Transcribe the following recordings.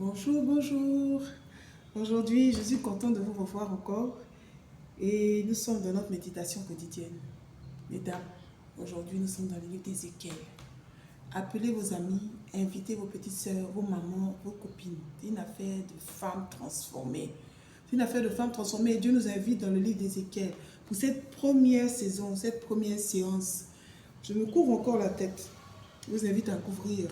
Bonjour, bonjour. Aujourd'hui, je suis contente de vous revoir encore et nous sommes dans notre méditation quotidienne. Mesdames, aujourd'hui, nous sommes dans le livre d'Ézéchiel. Appelez vos amis, invitez vos petites sœurs, vos mamans, vos copines. C'est une affaire de femmes transformées. C'est une affaire de femmes transformées et Dieu nous invite dans le livre d'Ézéchiel pour cette première saison, cette première séance. Je me couvre encore la tête. Je vous invite à couvrir.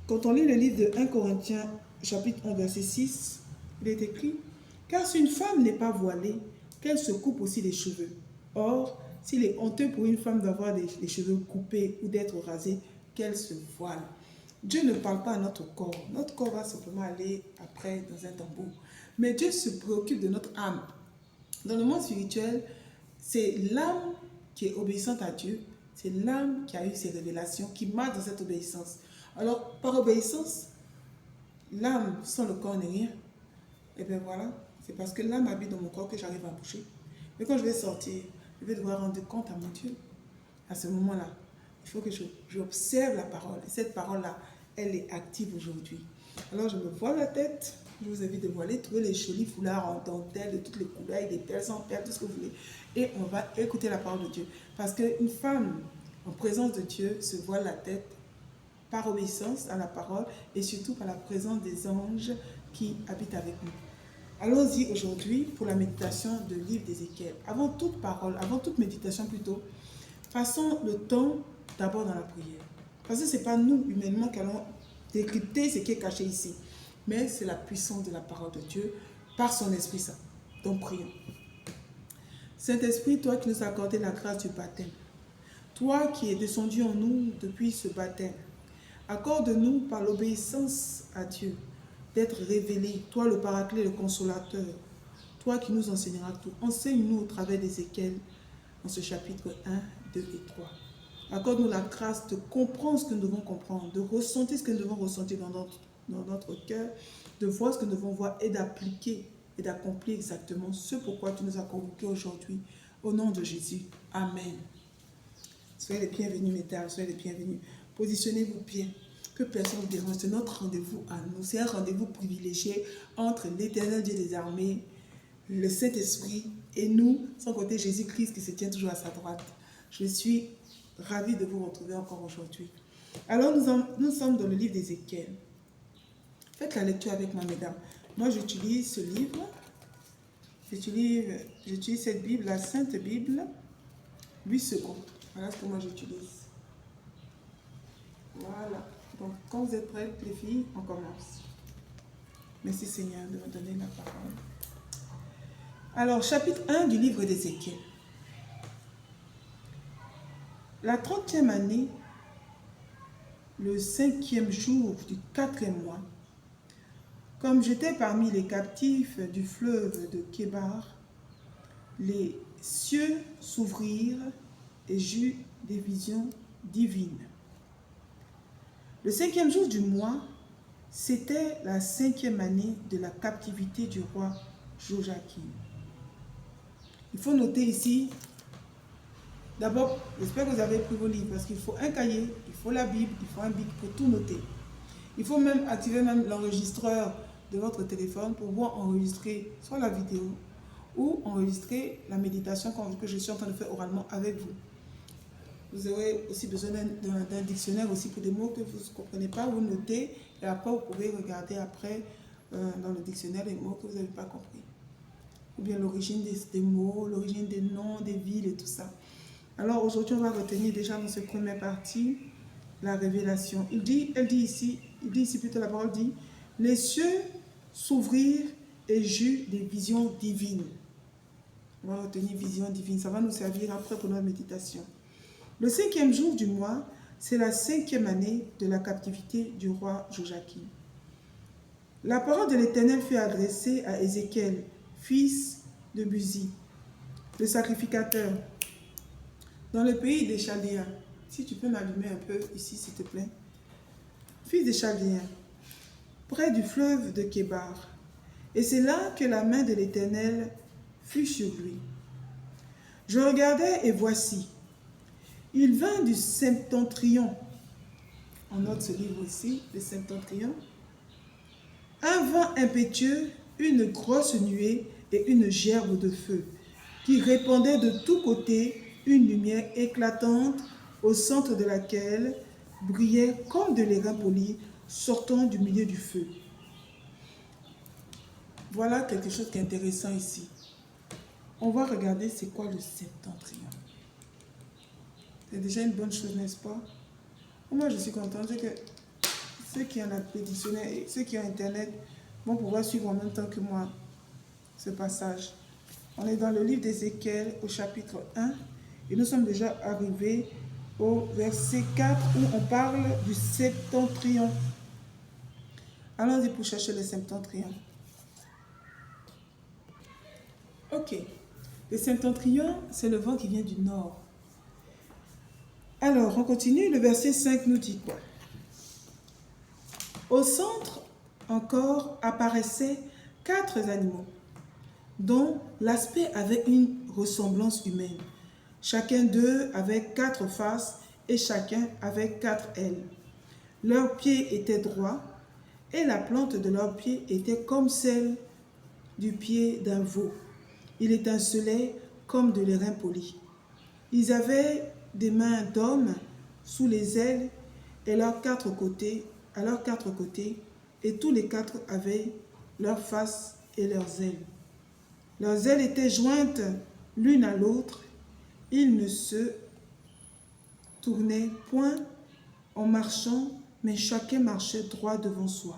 Quand on lit le livre de 1 Corinthiens, chapitre 1, verset 6, il est écrit « Car si une femme n'est pas voilée, qu'elle se coupe aussi les cheveux. Or, s'il est honteux pour une femme d'avoir les cheveux coupés ou d'être rasée, qu'elle se voile. » Dieu ne parle pas à notre corps. Notre corps va simplement aller après dans un tambour. Mais Dieu se préoccupe de notre âme. Dans le monde spirituel, c'est l'âme qui est obéissante à Dieu. C'est l'âme qui a eu ses révélations, qui marche dans cette obéissance. Alors, par obéissance, l'âme sans le corps n'est rien. Et bien voilà, c'est parce que l'âme habite dans mon corps que j'arrive à bouger. Mais quand je vais sortir, je vais devoir rendre compte à mon Dieu. À ce moment-là, il faut que j'observe la parole. Et cette parole-là, elle est active aujourd'hui. Alors, je me voile la tête. Je vous invite de voiler, trouver les jolis foulards en dentelle de toutes les couleurs, des perles sans perles, tout ce que vous voulez. Et on va écouter la parole de Dieu. Parce qu'une femme en présence de Dieu se voile la tête par obéissance à la parole et surtout par la présence des anges qui habitent avec nous. Allons-y aujourd'hui pour la méditation de livre d'Ézéchiel. Avant toute parole, avant toute méditation plutôt, passons le temps d'abord dans la prière. Parce que ce n'est pas nous, humainement, qui allons décrypter ce qui est caché ici, mais c'est la puissance de la parole de Dieu par son Esprit Saint. Donc prions. Saint-Esprit, toi qui nous as accordé la grâce du baptême, toi qui es descendu en nous depuis ce baptême, accorde-nous par l'obéissance à Dieu d'être révélé, toi le paraclet, le consolateur, toi qui nous enseigneras tout. Enseigne-nous au travers d'Ézéchiel dans ce chapitre 1, 2 et 3. Accorde-nous la grâce de comprendre ce que nous devons comprendre, de ressentir ce que nous devons ressentir dans notre cœur, de voir ce que nous devons voir et d'appliquer et d'accomplir exactement ce pourquoi tu nous as convoqués aujourd'hui. Au nom de Jésus. Amen. Soyez les bienvenus, mesdames, soyez les bienvenus. Positionnez-vous bien, que personne ne vous dérange. C'est notre rendez-vous à nous. C'est un rendez-vous privilégié entre l'Éternel Dieu des armées, le Saint-Esprit et nous, sans compter Jésus-Christ qui se tient toujours à sa droite. Je suis ravie de vous retrouver encore aujourd'hui. Alors, nous sommes dans le livre d'Ézéchiel. Faites la lecture avec moi, mesdames. Moi, j'utilise ce livre. J'utilise cette Bible, la Sainte Bible, 8 secondes. Voilà ce que moi j'utilise. Voilà. Donc, quand vous êtes prêtes, les filles, on commence. Merci Seigneur de me donner la parole. Alors, chapitre 1 du livre d'Ézéchiel. La 30e année, le 5e jour du 4e mois, comme j'étais parmi les captifs du fleuve de Kébar, les cieux s'ouvrirent et j'eus des visions divines. Le 5e jour du mois, c'était la 5e année de la captivité du roi Joachim. Il faut noter ici, d'abord, j'espère que vous avez pris vos livres, parce qu'il faut un cahier, il faut la Bible, il faut un bic pour tout noter. Il faut même activer l'enregistreur de votre téléphone pour pouvoir enregistrer soit la vidéo ou enregistrer la méditation que je suis en train de faire oralement avec vous. Vous aurez aussi besoin d'un dictionnaire aussi pour des mots que vous ne comprenez pas, vous notez et après vous pouvez regarder après dans le dictionnaire les mots que vous n'avez pas compris. Ou bien l'origine des mots, l'origine des noms, des villes et tout ça. Alors aujourd'hui on va retenir déjà dans cette première partie la révélation. Il dit ici plutôt la parole dit, les cieux s'ouvrirent et j'eus des visions divines. On va retenir vision divine, ça va nous servir après pour notre méditation. Le 5e jour du mois, c'est la 5e année de la captivité du roi Joachim. La parole de l'Éternel fut adressée à Ézéchiel, fils de Buzi, le sacrificateur, dans le pays des Chaldéens. Si tu peux m'allumer un peu ici, s'il te plaît. Fils des Chaldéens, près du fleuve de Kébar. Et c'est là que la main de l'Éternel fut sur lui. Je regardais et voici, il vint du septentrion. On note ce livre aussi, le septentrion. Un vent impétueux, une grosse nuée et une gerbe de feu, qui répandait de tous côtés une lumière éclatante, au centre de laquelle brillait comme de l'airain poli sortant du milieu du feu. Voilà quelque chose qui est intéressant ici. On va regarder c'est quoi le septentrion. C'est déjà une bonne chose, n'est-ce pas? Moi, je suis contente que ceux qui ont la pétitionné et ceux qui ont Internet vont pouvoir suivre en même temps que moi ce passage. On est dans le livre d'Ézéchiel au chapitre 1 et nous sommes déjà arrivés au verset 4 où on parle du septentrion. Allons-y pour chercher le septentrion. Ok. Le septentrion, c'est le vent qui vient du nord. Alors, on continue. Le verset 5 nous dit quoi? Au centre, encore, apparaissaient 4 animaux, dont l'aspect avait une ressemblance humaine. Chacun d'eux avait 4 faces et chacun avait 4 ailes. Leurs pieds étaient droits et la plante de leurs pieds était comme celle du pied d'un veau. Il étincelait comme de l'airain poli. Ils avaient des mains d'hommes sous les ailes et à leurs 4 côtés, et tous les 4 avaient leurs faces et leurs ailes. Leurs ailes étaient jointes l'une à l'autre. Ils ne se tournaient point en marchant, mais chacun marchait droit devant soi.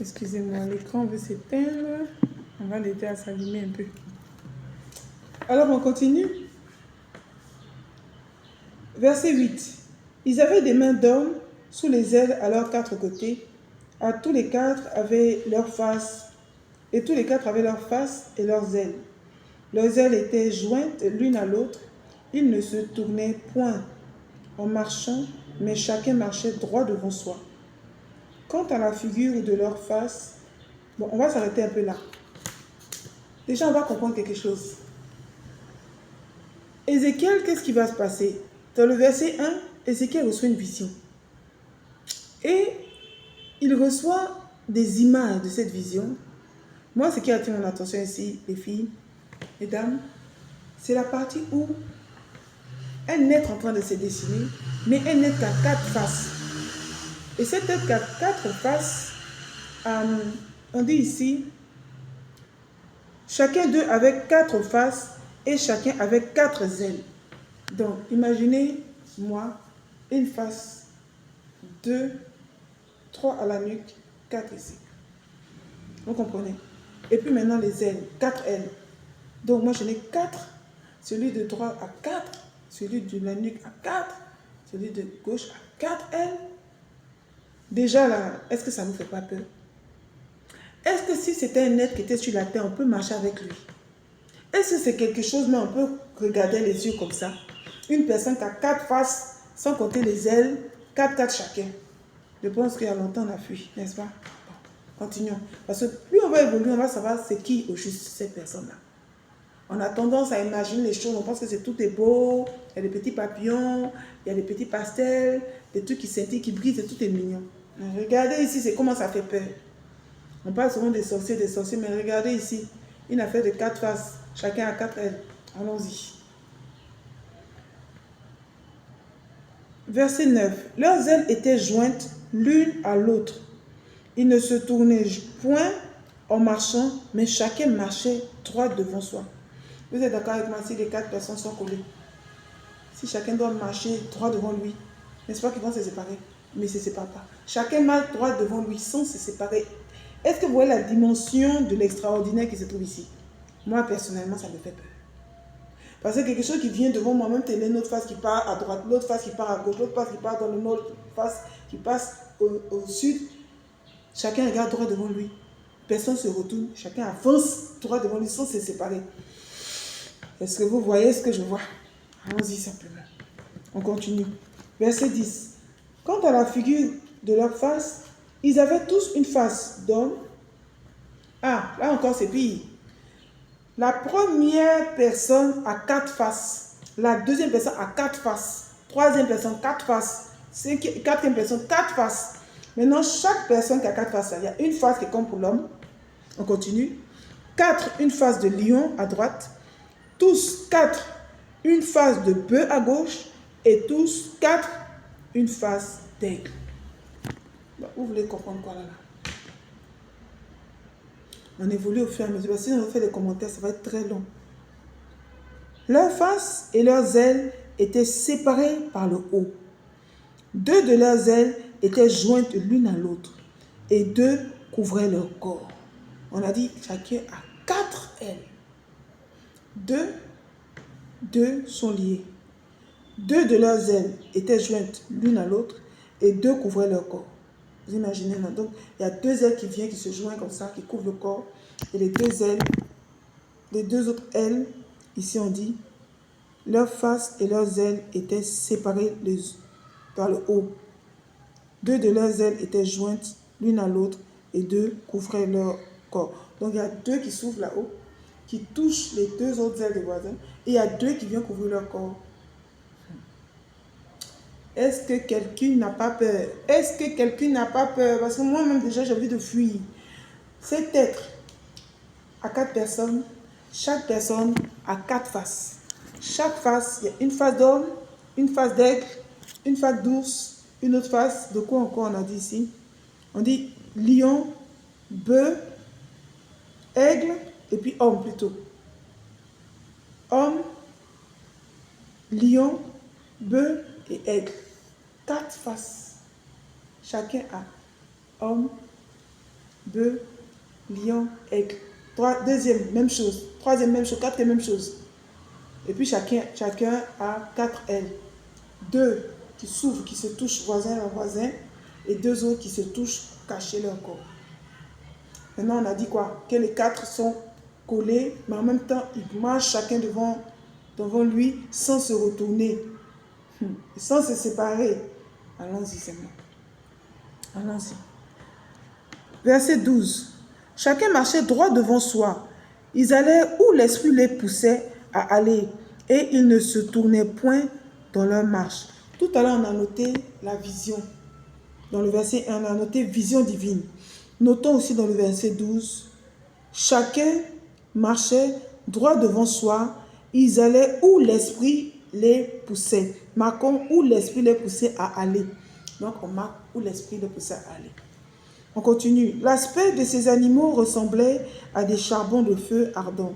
Excusez-moi, l'écran veut s'éteindre. On va l'aider à s'allumer un peu. Alors on continue. Verset 8. Ils avaient des mains d'hommes sous les ailes à leurs 4 côtés. À tous les 4 avaient leurs faces, et tous les 4 avaient leurs faces et leurs ailes. Leurs ailes étaient jointes l'une à l'autre. Ils ne se tournaient point en marchant, mais chacun marchait droit devant soi. Quant à la figure de leur face, bon, on va s'arrêter un peu là. Déjà, on va comprendre quelque chose. Ézéchiel, qu'est-ce qui va se passer? Dans le verset 1, Ézéchiel reçoit une vision. Et il reçoit des images de cette vision. Moi, ce qui a attiré mon attention ici, les filles, mesdames, c'est la partie où un être en train de se dessiner, mais un être qui a 4 faces. Et cet être qui a 4 faces, on dit ici, chacun d'eux avec 4 faces et chacun avec 4 ailes. Donc, imaginez, moi, une face, 2, 3 à la nuque, 4 ici. Vous comprenez? Et puis maintenant les ailes, 4 ailes. Donc moi je n'ai 4, celui de droite à 4, celui de la nuque à 4, celui de gauche à 4 ailes. Déjà là, est-ce que ça ne nous fait pas peur? Est-ce que si c'était un être qui était sur la terre, on peut marcher avec lui? Est-ce que c'est quelque chose, mais on peut regarder les yeux comme ça? Une personne qui a 4 faces, sans compter les ailes, 4 chacun. Je pense qu'il y a longtemps on a fui, n'est-ce pas? Bon, continuons. Parce que plus on va évoluer, on va savoir c'est qui au juste cette personne-là. On a tendance à imaginer les choses, on pense que c'est tout est beau, il y a des petits papillons, il y a des petits pastels, des trucs qui scintillent, qui brillent, tout est mignon. Mais regardez ici, c'est comment ça fait peur. On parle souvent des sorciers, mais regardez ici, une affaire de 4 faces, chacun a 4 ailes. Allons-y. Verset 9. Leurs ailes étaient jointes l'une à l'autre. Ils ne se tournaient point en marchant, mais chacun marchait droit devant soi. Vous êtes d'accord avec moi si les 4 personnes sont collées? Si chacun doit marcher droit devant lui, n'est-ce pas qu'ils vont se séparer? Mais ils ne se séparent pas. Chacun marche droit devant lui sans se séparer. Est-ce que vous voyez la dimension de l'extraordinaire qui se trouve ici? Moi, personnellement, ça me fait peur. Parce que quelque chose qui vient devant moi, même telle notre face qui part à droite, l'autre face qui part à gauche, l'autre face qui part dans le nord, l'autre face qui passe au sud, chacun regarde droit devant lui. Personne ne se retourne, chacun avance droit devant lui sans se séparer. Est-ce que vous voyez ce que je vois? Allons-y simplement. On continue. Verset 10. Quant à la figure de leur face, ils avaient tous une face d'homme. Ah, là encore c'est pire. La première personne a 4 faces. La deuxième personne a 4 faces. Troisième personne, 4 faces. Quatrième personne, 4 faces. Maintenant, chaque personne qui a 4 faces, il y a une face qui est comme pour l'homme. On continue. 4, une face de lion à droite. Tous 4, une face de bœuf à gauche. Et tous 4, une face d'aigle. Bon, vous voulez comprendre quoi là? On évolue au fur et à mesure. Si on fait des commentaires, ça va être très long. Leurs faces et leurs ailes étaient séparées par le haut. 2 de leurs ailes étaient jointes l'une à l'autre. Et 2 couvraient leur corps. On a dit chacun a 4 ailes. 2 sont liées. 2 de leurs ailes étaient jointes l'une à l'autre et 2 couvraient leur corps. Vous imaginez, non? Donc, il y a 2 ailes qui viennent, qui se joignent comme ça, qui couvrent le corps. Et les 2 ailes, les 2 autres ailes, ici on dit, leurs faces et leurs ailes étaient séparées par le haut. 2 de leurs ailes étaient jointes l'une à l'autre et 2 couvraient leur corps. Donc, il y a 2 qui s'ouvrent là-haut, qui touchent les 2 autres ailes des voisins, et il y a 2 qui viennent couvrir leur corps. Est-ce que quelqu'un n'a pas peur? Est-ce que quelqu'un n'a pas peur? Parce que moi-même, déjà, j'ai envie de fuir. Cet être à 4 personnes, chaque personne a 4 faces. Chaque face, il y a une face d'homme, une face d'aigle, une face d'ours, une autre face. De quoi encore on a dit ici? On dit lion, bœuf, aigle, et puis homme plutôt. Homme, lion, bœuf et aigle. 4 faces. Chacun a homme, bœuf, lion, aigle. Deuxième, même chose. Troisième, même chose. Quatrième, même chose. Et puis chacun a 4 ailes. 2 qui s'ouvrent, qui se touchent voisin à voisin. Et 2 autres qui se touchent pour cacher leur corps. Maintenant, on a dit quoi? Que les 4 sont collés, mais en même temps, ils marchent chacun devant lui sans se retourner. Sans se séparer. Allons-y, Seigneur. Allons-y. Verset 12. Chacun marchait droit devant soi. Ils allaient où l'esprit les poussait à aller, et ils ne se tournaient point dans leur marche. Tout à l'heure, on a noté la vision. Dans le verset 1, on a noté vision divine. Notons aussi dans le verset 12. Chacun marchait droit devant soi. Ils allaient où l'esprit les poussait. Marquons où l'esprit les poussait à aller. Donc, on marque où l'esprit les poussait à aller. On continue. L'aspect de ces animaux ressemblait à des charbons de feu ardents.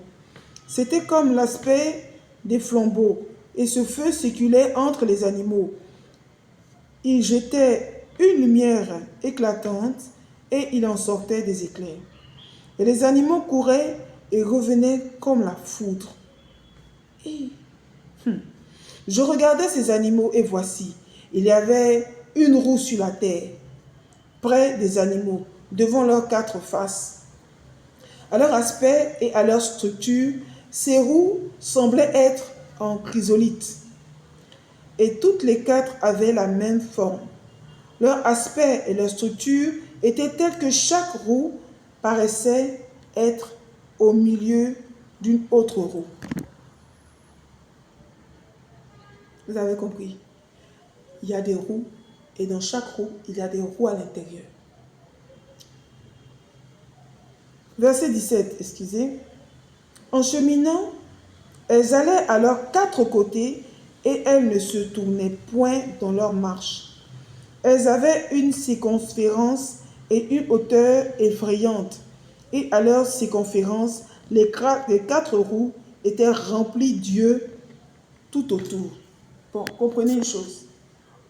C'était comme l'aspect des flambeaux, et ce feu circulait entre les animaux. Il jetait une lumière éclatante, et il en sortait des éclairs. Et les animaux couraient et revenaient comme la foudre. Je regardais ces animaux, et voici, il y avait une roue sur la terre, près des animaux, devant leurs 4 faces. À leur aspect et à leur structure, ces roues semblaient être en chrysolite. Et toutes les 4 avaient la même forme. Leur aspect et leur structure étaient tels que chaque roue paraissait être au milieu d'une autre roue. Vous avez compris? Il y a des roues et dans chaque roue, il y a des roues à l'intérieur. Verset 17, excusez. En cheminant, elles allaient à leurs 4 côtés et elles ne se tournaient point dans leur marche. Elles avaient une circonférence et une hauteur effrayante. Et à leur circonférence, les 4 roues étaient remplies d'yeux tout autour. Bon, comprenez une chose.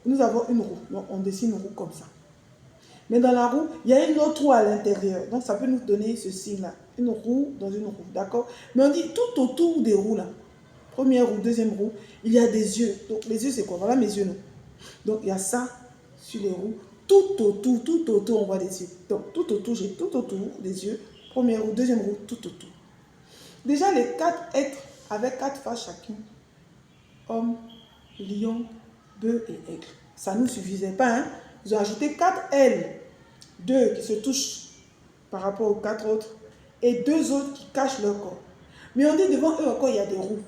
Nous avons une roue. Donc, on dessine une roue comme ça. Mais dans la roue, il y a une autre roue à l'intérieur. Donc, ça peut nous donner ce signe-là. Une roue dans une roue. D'accord? Mais on dit tout autour des roues là. Première roue, deuxième roue, il y a des yeux. Donc, les yeux, c'est quoi? Voilà mes yeux, non? Donc, il y a ça sur les roues. Tout autour, on voit des yeux. Donc, tout autour, j'ai tout autour des yeux. Première roue, deuxième roue, tout autour. Déjà, les 4 êtres avec 4 faces chacun. Homme, lion, bœuf et aigle. Ça ne nous suffisait pas, hein? Ils ont ajouté 4 ailes. 2 qui se touchent par rapport aux 4 autres. Et 2 autres qui cachent leur corps. Mais on dit devant eux encore, il y a des roues.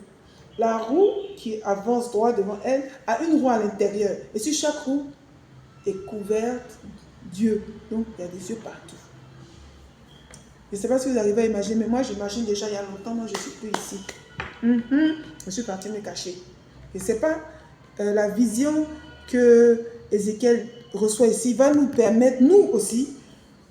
La roue qui avance droit devant elle a une roue à l'intérieur. Et sur chaque roue est couverte d'yeux. Donc, il y a des yeux partout. Je ne sais pas si vous arrivez à imaginer, mais moi, j'imagine déjà il y a longtemps, moi, je ne suis plus ici. Je suis partie me cacher. Et ce n'est pas la vision que Ézéchiel reçoit ici va nous permettre, nous aussi,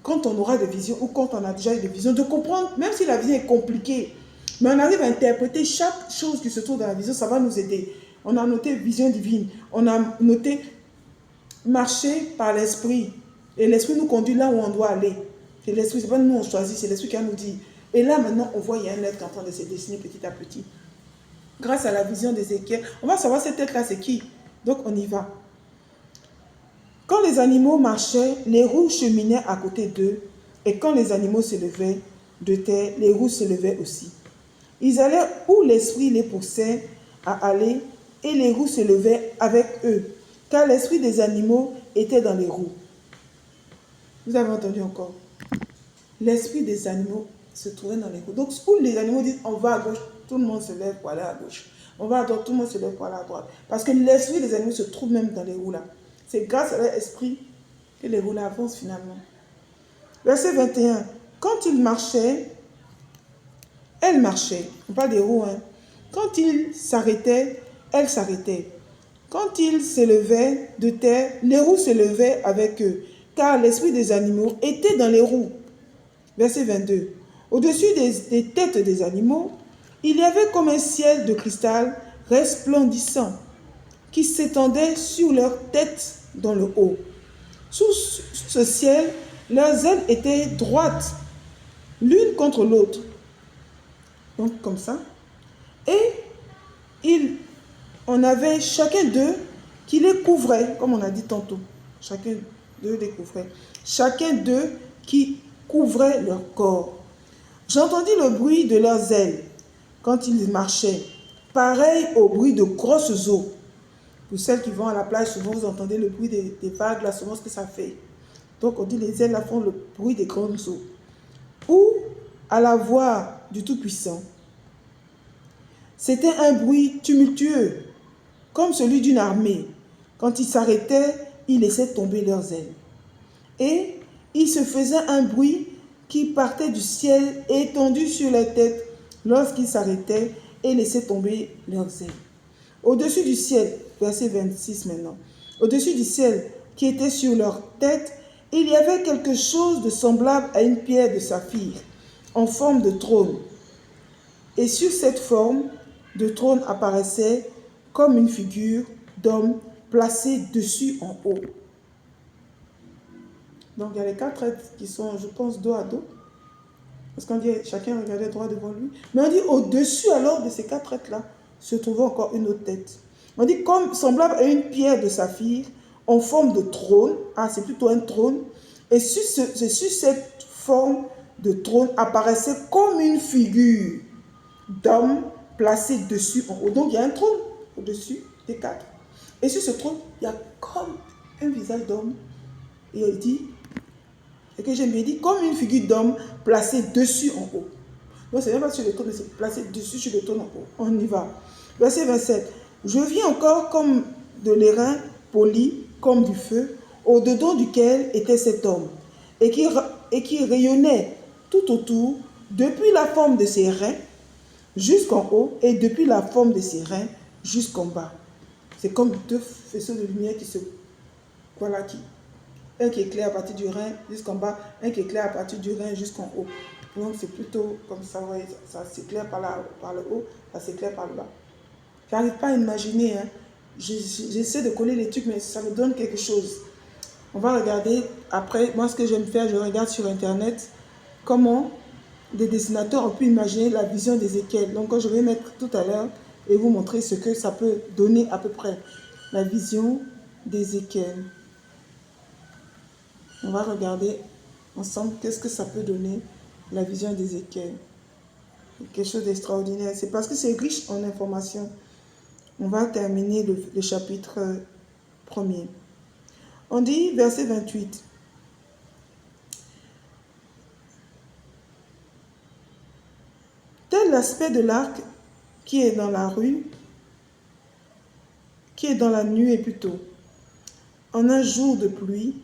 quand on aura des visions ou quand on a déjà eu des visions, de comprendre, même si la vision est compliquée, mais on arrive à interpréter chaque chose qui se trouve dans la vision, ça va nous aider. On a noté vision divine, on a noté marcher par l'esprit, et l'esprit nous conduit là où on doit aller. C'est l'esprit, c'est pas nous on choisit, c'est l'esprit qui nous dit. Et là maintenant, on voit il y a un être qui est en train de se dessiner petit à petit. Grâce à la vision d'Ézéchiel, on va savoir cette être-là c'est qui. Donc on y va. Quand les animaux marchaient, les roues cheminaient à côté d'eux, et quand les animaux se levaient de terre, les roues se levaient aussi. Ils allaient où l'esprit les poussait à aller, et les roues se levaient avec eux, car l'esprit des animaux était dans les roues. Vous avez entendu encore? L'esprit des animaux se trouvait dans les roues. Donc, où les animaux disent on va à gauche, tout le monde se lève pour aller à gauche. On va à droite, tout le monde se lève pour aller à droite. Parce que l'esprit des animaux se trouve même dans les roues là. C'est grâce à leur esprit que les roues là avancent finalement. Verset 21. Quand ils marchaient, elles marchaient. On parle des roues, hein. Quand ils s'arrêtaient, elles s'arrêtaient. Quand ils se levaient de terre, les roues se levaient avec eux, car l'esprit des animaux était dans les roues. Verset 22. Au-dessus des têtes des animaux, il y avait comme un ciel de cristal resplendissant qui s'étendait sur leurs têtes dans le haut. Sous ce ciel, leurs ailes étaient droites, l'une contre l'autre. Donc comme ça. Et on avait chacun d'eux qui les couvrait, comme on a dit tantôt. Chacun d'eux les couvrait. Chacun d'eux qui couvrait leur corps. J'entendis le bruit de leurs ailes quand ils marchaient, pareil au bruit de grosses eaux. Pour celles qui vont à la plage, souvent vous entendez le bruit des vagues, là, souvent ce que ça fait. Donc on dit les ailes là font le bruit des grandes eaux. Ou à la voix du Tout-Puissant. C'était un bruit tumultueux, comme celui d'une armée. Quand ils s'arrêtaient, ils laissaient tomber leurs ailes. Et il se faisait un bruit qui partait du ciel étendu sur la tête lorsqu'ils s'arrêtaient et laissaient tomber leurs ailes. Au-dessus du ciel, verset 26 maintenant, au-dessus du ciel qui était sur leur tête, il y avait quelque chose de semblable à une pierre de saphir en forme de trône. Et sur cette forme de trône apparaissait comme une figure d'homme placée dessus en haut. Donc il y a les 4 êtres qui sont, je pense, dos à dos. Parce qu'on dit chacun regardait droit devant lui. Mais on dit au-dessus alors de ces 4 êtres-là se trouvait encore une autre tête. On dit comme semblable à une pierre de saphir en forme de trône. Ah, c'est plutôt un trône. Et sur cette forme de trône apparaissait comme une figure d'homme placé dessus en haut. Donc il y a un trône au-dessus des 4. Et sur ce trône, il y a comme un visage d'homme. Et il dit, et que j'aime bien dit, comme une figure d'homme placée dessus en haut. Donc c'est même pas sur le trône, mais c'est placé dessus sur le trône en haut. On y va. Verset 27. Je vis encore comme de l'airain poli, comme du feu, au-dedans duquel était cet homme, et qui rayonnait tout autour, depuis la forme de ses reins jusqu'en haut, et depuis la forme de ses reins jusqu'en bas. C'est comme 2 faisceaux de lumière qui se... Voilà, un qui éclaire à partir du rein jusqu'en bas, un qui éclaire à partir du rein jusqu'en haut. Donc c'est plutôt comme ça, ouais, ça s'éclaire par le haut, ça s'éclaire par le bas. J'arrive pas à imaginer, hein. J'essaie de coller les trucs, mais ça me donne quelque chose. On va regarder après. Moi, ce que j'aime faire, je regarde sur Internet comment des dessinateurs ont pu imaginer la vision d'Ézéchiel. Donc, je vais mettre tout à l'heure et vous montrer ce que ça peut donner à peu près. La vision d'Ézéchiel. On va regarder ensemble qu'est-ce que ça peut donner, la vision d'Ézéchiel. Quelque chose d'extraordinaire. C'est parce que c'est riche en informations. On va terminer le chapitre 1er. On dit, verset 28. Tel l'aspect de l'arc qui est dans la rue qui est dans la nuée plutôt, en un jour de pluie,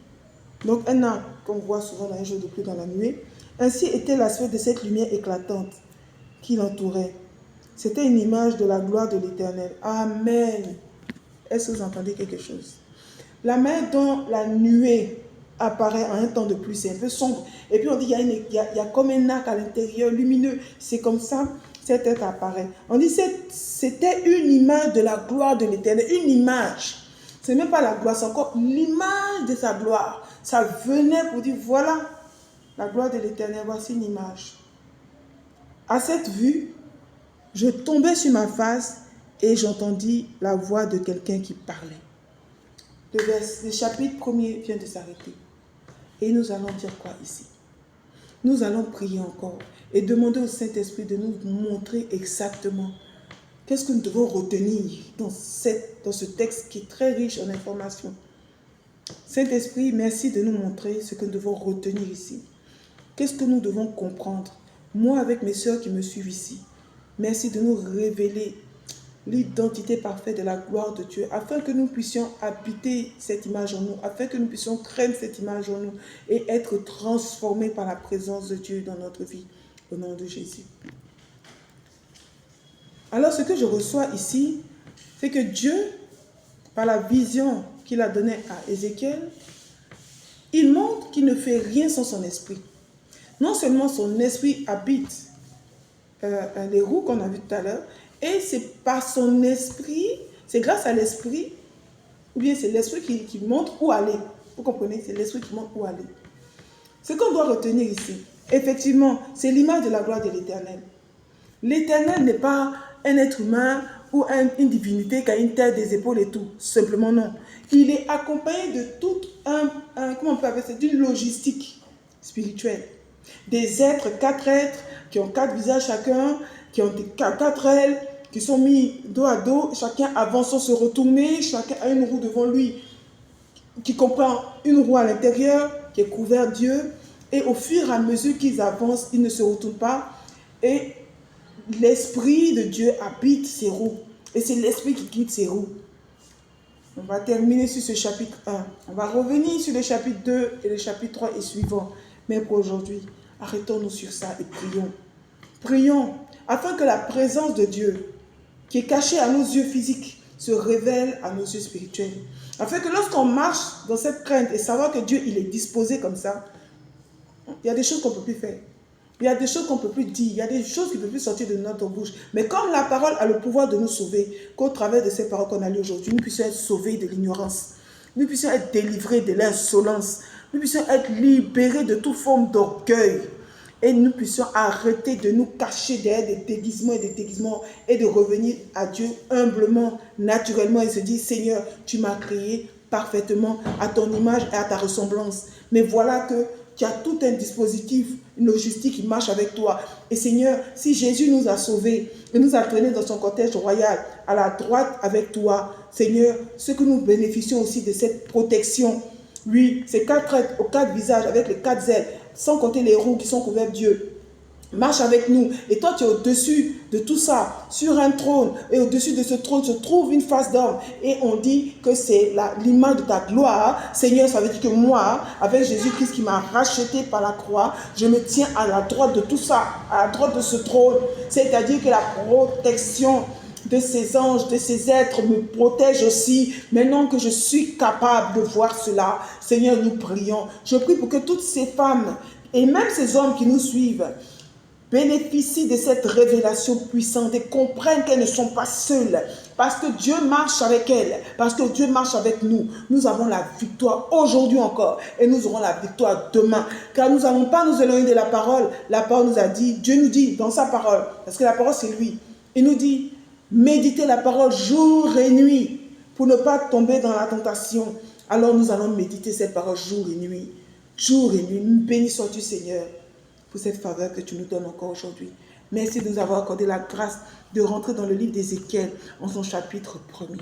donc un arc qu'on voit souvent dans un jour de pluie dans la nuée, ainsi était l'aspect de cette lumière éclatante qui l'entourait. C'était une image de la gloire de l'Éternel. Amen. Est-ce que vous entendez quelque chose? La manière dont la nuée apparaît en un temps de pluie, c'est un peu sombre. Et puis on dit il y a comme un arc à l'intérieur lumineux. C'est comme ça, cet être apparaît. On dit c'était une image de la gloire de l'Éternel. Une image. Ce n'est même pas la gloire, c'est encore l'image de sa gloire. Ça venait pour dire, voilà la gloire de l'Éternel, voici une image. À cette vue, je tombais sur ma face et j'entendis la voix de quelqu'un qui parlait. Le chapitre 1er vient de s'arrêter. Et nous allons dire quoi ici? Nous allons prier encore et demander au Saint-Esprit de nous montrer exactement qu'est-ce que nous devons retenir dans ce texte qui est très riche en informations. Saint-Esprit, merci de nous montrer ce que nous devons retenir ici. Qu'est-ce que nous devons comprendre? Moi, avec mes sœurs qui me suivent ici, merci de nous révéler l'identité parfaite de la gloire de Dieu, afin que nous puissions habiter cette image en nous, afin que nous puissions craindre cette image en nous et être transformés par la présence de Dieu dans notre vie, au nom de Jésus. Alors, ce que je reçois ici, c'est que Dieu, par la vision qu'il a donnée à Ézéchiel, il montre qu'il ne fait rien sans son esprit. Non seulement son esprit habite les roues qu'on a vues tout à l'heure, et c'est par son esprit, c'est grâce à l'esprit, ou bien c'est l'esprit qui montre où aller. Vous comprenez? C'est l'esprit qui montre où aller. Ce qu'on doit retenir ici, effectivement, c'est l'image de la gloire de l'Éternel. L'Éternel n'est pas un être humain ou une divinité qui a une tête, des épaules et tout. Simplement non. Il est accompagné de toute comment on peut appeler ça, d'une logistique spirituelle. Des êtres, 4 êtres, qui ont 4 visages chacun, qui ont 4 ailes, qui sont mis dos à dos, chacun avançant, se retourner, chacun a une roue devant lui, qui comprend une roue à l'intérieur, qui est couvert Dieu, et au fur et à mesure qu'ils avancent, ils ne se retournent pas, et l'Esprit de Dieu habite ces roues, et c'est l'Esprit qui guide ces roues. On va terminer sur ce chapitre 1. On va revenir sur le chapitre 2 et le chapitre 3 et suivant. Mais pour aujourd'hui, arrêtons-nous sur ça et prions. Prions afin que la présence de Dieu, qui est cachée à nos yeux physiques, se révèle à nos yeux spirituels. Afin que lorsqu'on marche dans cette crainte et savoir que Dieu, il est disposé comme ça, il y a des choses qu'on ne peut plus faire. Il y a des choses qu'on ne peut plus dire. Il y a des choses qui ne peuvent plus sortir de notre bouche. Mais comme la parole a le pouvoir de nous sauver, qu'au travers de ces paroles qu'on a lues aujourd'hui, nous puissions être sauvés de l'ignorance. Nous puissions être délivrés de l'insolence. Nous puissions être libérés de toute forme d'orgueil. Et nous puissions arrêter de nous cacher derrière des déguisements et de revenir à Dieu humblement, naturellement et se dire, Seigneur, tu m'as créé parfaitement à ton image et à ta ressemblance. Mais voilà que tu as tout un dispositif, une logistique qui marche avec toi. Et Seigneur, si Jésus nous a sauvés et nous a traînés dans son cortège royal à la droite avec toi, Seigneur, ce que nous bénéficions aussi de cette protection, lui, ces 4 êtres aux 4 visages avec les 4 ailes, sans compter les roues qui sont couvertes Dieu, marche avec nous. Et toi, tu es au-dessus de tout ça, sur un trône. Et au-dessus de ce trône se trouve une face d'homme. Et on dit que c'est l'image de ta gloire. Seigneur, ça veut dire que moi, avec Jésus-Christ qui m'a racheté par la croix, je me tiens à la droite de tout ça, à la droite de ce trône. C'est-à-dire que la protection de ces anges, de ces êtres me protège aussi. Maintenant que je suis capable de voir cela, Seigneur, nous prions. Je prie pour que toutes ces femmes et même ces hommes qui nous suivent bénéficient de cette révélation puissante et comprennent qu'elles ne sont pas seules. Parce que Dieu marche avec elles, parce que Dieu marche avec nous. Nous avons la victoire aujourd'hui encore et nous aurons la victoire demain. Car nous n'allons pas nous éloigner de la parole. La parole nous a dit, Dieu nous dit dans sa parole, parce que la parole c'est lui. Il nous dit, méditez la parole jour et nuit pour ne pas tomber dans la tentation. Alors nous allons méditer cette parole jour et nuit. Jour et nuit. Béni sois-tu Seigneur pour cette faveur que tu nous donnes encore aujourd'hui. Merci de nous avoir accordé la grâce de rentrer dans le livre d'Ézéchiel en son chapitre 1er.